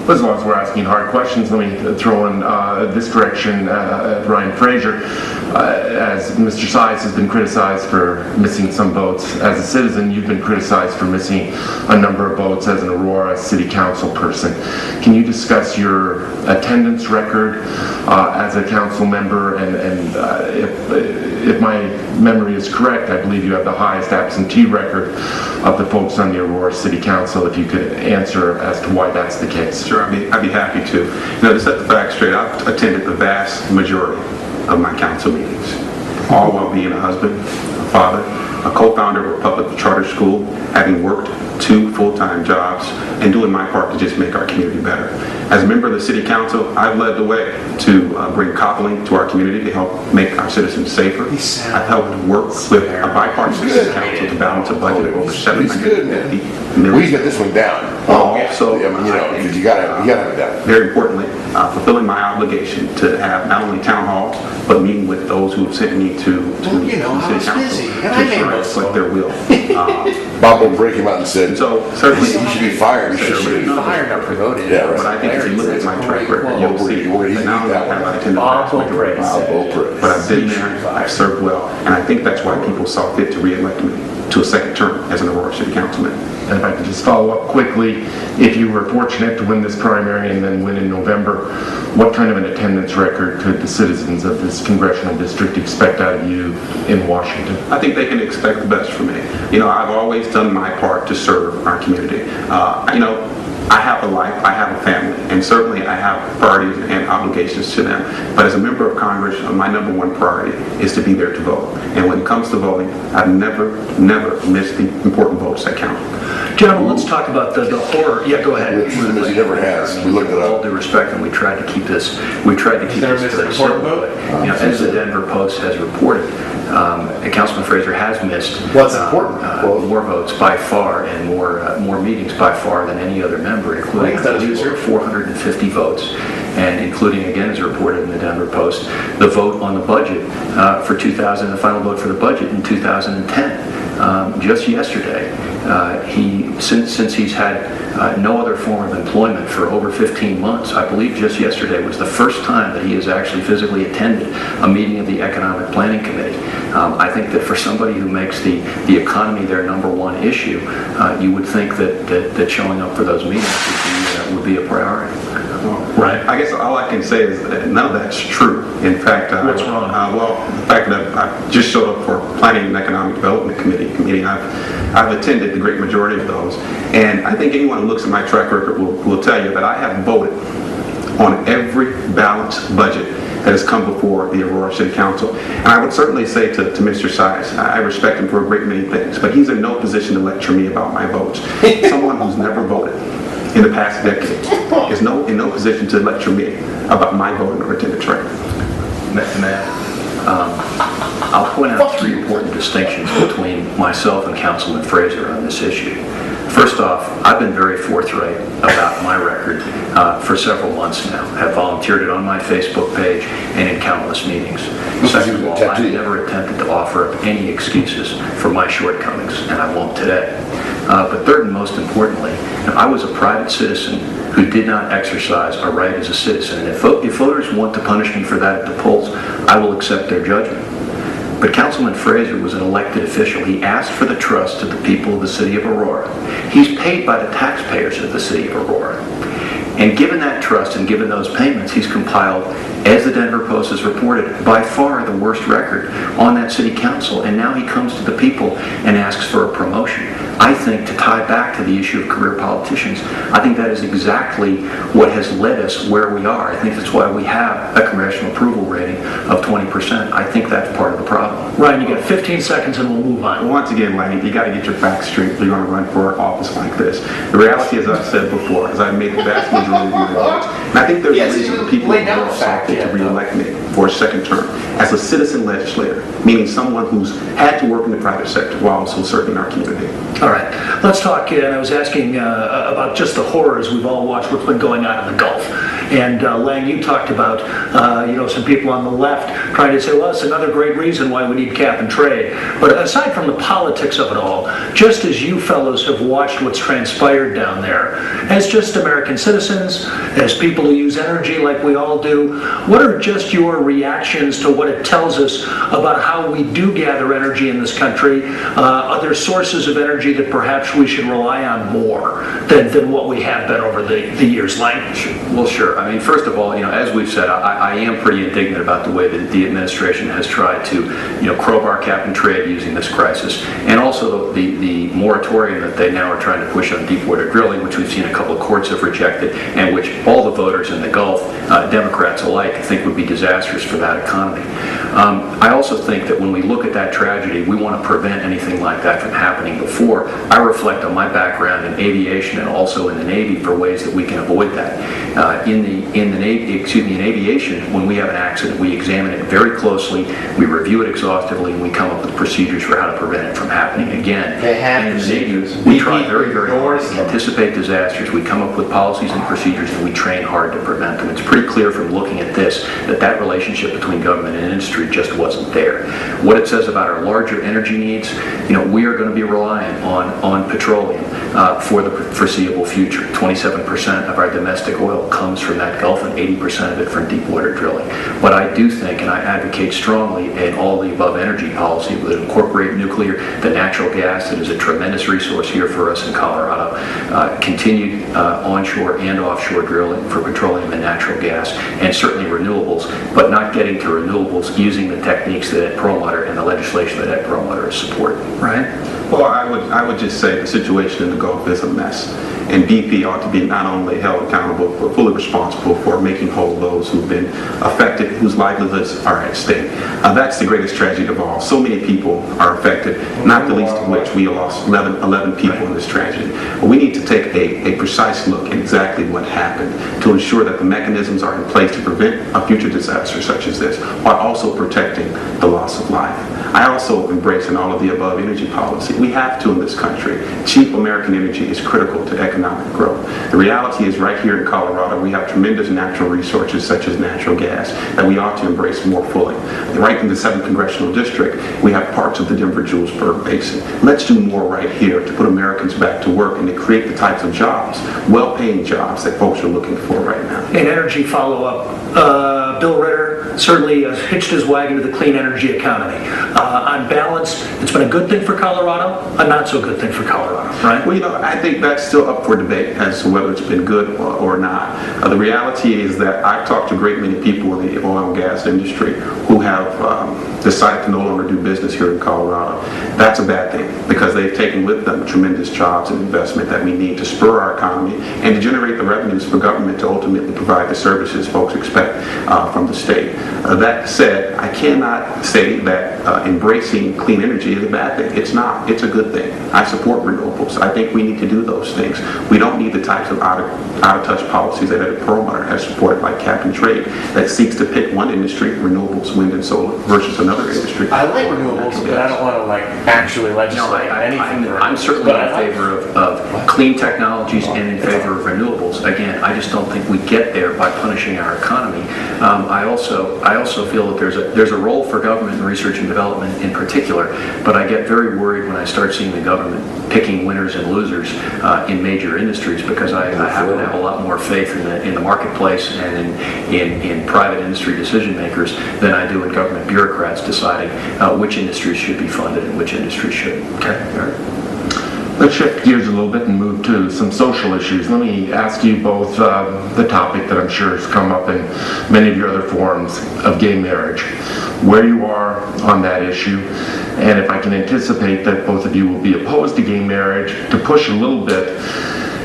As long as we're asking hard questions, let me throw in this direction at Ryan Fraser. As Mr. Size has been criticized for missing some votes as a citizen, you've been criticized for missing a number of votes as an Aurora City Council person. Can you discuss your attendance record as a council member, and if my memory is correct, I believe you have the highest absentee record of the folks on the Aurora City Council. If you could answer as to why that's the case. Sure, I'd be happy to. To set the facts straight, I've attended the vast majority of my council meetings, all while being a husband, a father, a co-founder of a public charter school, having worked 2 full-time jobs, and doing my part to just make our community better. As a member of the City Council, I've led the way to bring coupling to our community to help make our citizens safer. I've helped work with a bipartisan City Council to balance a budget of over $750 million. We got this one down. Also, I mean, because you gotta have it down. Very importantly, fulfilling my obligation to have not only town halls, but meeting with those who have sent me to the City Council to ensure I reflect their will. Bob will break him out and said, so certainly he should be fired. He should be fired, not promoted. Yeah, right. But I think if you look at my track record, you'll see that not only have I attended the vast majority of meetings, but I've been there, I've served well, and I think that's why people saw fit to re-elect me to a second term as an Aurora City Councilman. And if I could just follow up quickly, if you were fortunate to win this primary and then win in November, what kind of an attendance record could the citizens of this congressional district expect out of you in Washington? I think they can expect the best from me. I've always done my part to serve our community. I have a life, I have a family, and certainly I have priorities and obligations to them. But as a member of Congress, my number one priority is to be there to vote. And when it comes to voting, I've never missed the important votes that count. Gentlemen, let's talk about the horror. Yeah, go ahead. He never has. We looked it With all up. due respect, and we tried to keep this. Very simple. As the Denver Post has reported, Councilman Fraser has missed more votes by far and more meetings by far than any other member, including over 450 votes, and including, again, as reported in the Denver Post, the vote on the budget for 2000, the final vote for the budget in 2010. Just yesterday, since he's had no other form of employment for over 15 months, I believe just yesterday was the first time that he has actually physically attended a meeting of the Economic Planning Committee. I think that for somebody who makes the economy their number one issue, you would think that showing up for those meetings would be a priority. Right. I guess all I can say is that none of that's true. In fact, what's wrong? The fact that I just showed up for Planning and Economic Development Committee, I've attended the great majority of those, and I think anyone who looks at my track record will tell you that I have voted on every balanced budget that has come before the Aurora City Council. And I would certainly say to Mr. Size, I respect him for a great many things, but he's in no position to lecture me about my votes. Someone who's never voted in the past decade is in no position to lecture me about my voting or attendance record. I'll point out 3 important distinctions between myself and Councilman Fraser on this issue. First off, I've been very forthright about my record for several months now. Have volunteered it on my Facebook page and in countless meetings. Second of all, I've never attempted to offer up any excuses for my shortcomings, and I won't today. But third and most importantly, I was a private citizen who did not exercise a right as a citizen. And if voters want to punish me for that at the polls, I will accept their judgment. But Councilman Fraser was an elected official. He asked for the trust of the people of the city of Aurora. He's paid by the taxpayers of the city of Aurora. And given that trust and given those payments, he's compiled, as the Denver Post has reported, by far the worst record on that city council. And now he comes to the people and asks for a promotion. I think, to tie back to the issue of career politicians, I think that is exactly what has led us where we are. I think that's why we have a congressional approval rating of 20%. I think that's part of the problem. Ryan, you got 15 seconds and we'll move on. Once again, Lanny, you got to get your facts straight if you're going to run for an office like this. The reality, as I've said before, is I've made the vast majority of my votes. And I think there's a reason for people in Aurora to re-elect me for a second term as a citizen legislator, meaning someone who's had to work in the private sector while also serving our community. All right, let's talk, and I was asking about just the horrors we've all watched, what's been going on in the Gulf. And Lang, you talked about, some people on the left trying to say, well, it's another great reason why we need cap and trade. But aside from the politics of it all, just as you fellows have watched what's transpired down there, as just American citizens, as people who use energy like we all do, what are just your reactions to what it tells us about how we do gather energy in this country? Are there sources of energy that perhaps we should rely on more than what we have been over the years? Lang? Well, sure. I mean, first of all, as we've said, I am pretty indignant about the way that the administration has tried to, crowbar cap and trade using this crisis, and also the moratorium that they now are trying to push on deepwater drilling, which we've seen a couple of courts have rejected, and which all the voters in the Gulf, Democrats alike, think would be disastrous for that economy. I also think that when we look at that tragedy, we want to prevent anything like that from happening before. I reflect on my background in aviation and also in the Navy for ways that we can avoid that. In aviation, when we have an accident, we examine it very closely, we review it exhaustively, and we come up with procedures for how to prevent it from happening again. They have in the Navy, procedures. we try very, very hard endorse to them. anticipate disasters. We come up with policies and procedures, and we train hard to prevent them. It's pretty clear from looking at this that relationship between government and industry just wasn't there. What it says about our larger energy needs, we are going to be reliant on petroleum for the foreseeable future. 27% of our domestic oil comes from that Gulf, and 80% of it from deepwater drilling. But I do think, and I advocate strongly in all the above energy policy that incorporate nuclear, the natural gas that is a tremendous resource here for us in Colorado, continued onshore and offshore drilling for petroleum and natural gas, and certainly renewables, but not getting to renewables using the techniques that Ed Perlmutter and the legislation that Ed Perlmutter is supporting. Right? Well, I would just say the situation in the Gulf is a mess, and BP ought to be not only held accountable but fully responsible for making whole those who've been affected, whose livelihoods are at stake. That's the greatest tragedy of all. So many people are affected, not the least of which we lost 11 people in this tragedy. But we need to take a precise look at exactly what happened to ensure that the mechanisms are in place to prevent a future disaster such as this, while also protecting the loss of life. I also embrace in all of the above energy policy. We have to in this country. Cheap American energy is critical to economic growth. The reality is right here in Colorado, we have tremendous natural resources such as natural gas that we ought to embrace more fully. Right in the 7th Congressional District, we have parts of the Denver-Julesburg Basin. Let's do more right here to put Americans back to work and to create the types of jobs, well-paying jobs that folks are looking for right now. In energy follow-up, Bill Ritter certainly hitched his wagon to the clean energy economy. On balance, it's been a good thing for Colorado, a not so good thing for Colorado, right? Well, I think that's still up for debate as to whether it's been good or not. The reality is that I've talked to a great many people in the oil and gas industry who have decided to no longer do business here in Colorado. That's a bad thing because they've taken with them tremendous jobs and investment that we need to spur our economy and to generate the revenues for government to ultimately provide the services folks expect from the state. That said, I cannot say that embracing clean energy is a bad thing. It's not. It's a good thing. I support renewables. I think we need to do those things. We don't need the types of out-of-touch policies that Ed Perlmutter has supported, like cap and trade, that seeks to pick one industry, renewables, wind and solar, versus another industry. I like renewables, but I don't want to actually legislate anything. I'm certainly in favor of clean technologies and in favor of renewables. Again, I just don't think we get there by punishing our economy. I also feel that there's a role for government in research and development in particular, but I get very worried when I start seeing the government picking winners and losers in major industries, because I happen to have a lot more faith in the marketplace and in private industry decision makers than I do in government bureaucrats deciding which industries should be funded and which industries shouldn't. Okay. All right. Let's shift gears a little bit and move to some social issues. Let me ask you both the topic that I'm sure has come up in many of your other forums of gay marriage, where you are on that issue, and if I can anticipate that both of you will be opposed to gay marriage, to push a little bit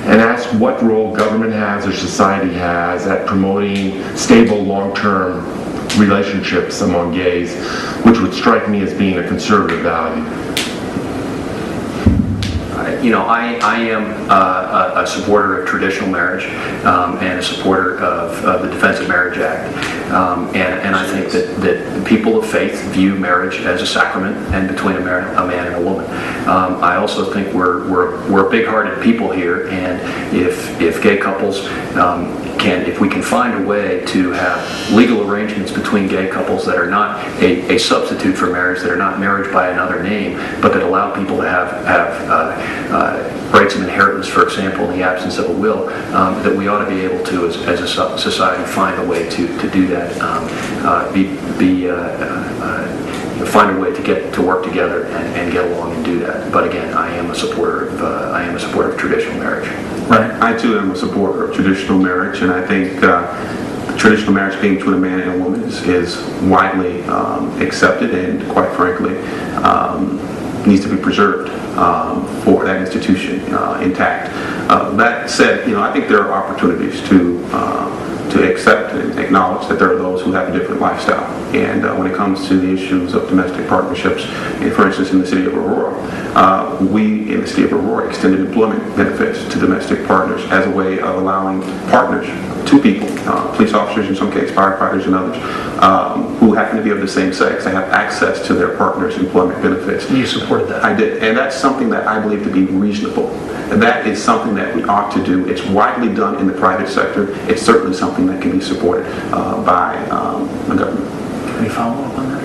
and ask what role government has or society has at promoting stable long-term relationships among gays, which would strike me as being a conservative value. I am a supporter of traditional marriage and a supporter of the Defense of Marriage Act. And I think that people of faith view marriage as a sacrament and between a man and a woman. I also think we're big-hearted people here, and if gay couples if we can find a way to have legal arrangements between gay couples that are not a substitute for marriage, that are not marriage by another name, but that allow people to have rights of inheritance, for example, in the absence of a will, that we ought to be able to, as a society, find a way to do that, find a way to work together and get along and do that. But again, I am a supporter of traditional marriage. Right. I too am a supporter of traditional marriage, and I think traditional marriage being between a man and a woman is widely accepted, and quite frankly needs to be preserved for that institution intact. That said, I think there are opportunities to accept and acknowledge that there are those who have a different lifestyle. And when it comes to the issues of domestic partnerships, for instance, in the city of Aurora, we in the city of Aurora extended employment benefits to domestic partners as a way of allowing partners, two people, police officers in some cases, firefighters and others, who happen to be of the same sex, to have access to their partner's employment benefits. You supported that? I did, and that's something that I believe to be reasonable. And that is something that we ought to do. It's widely done in the private sector. It's certainly something that can be supported by the government. Any follow-up on that?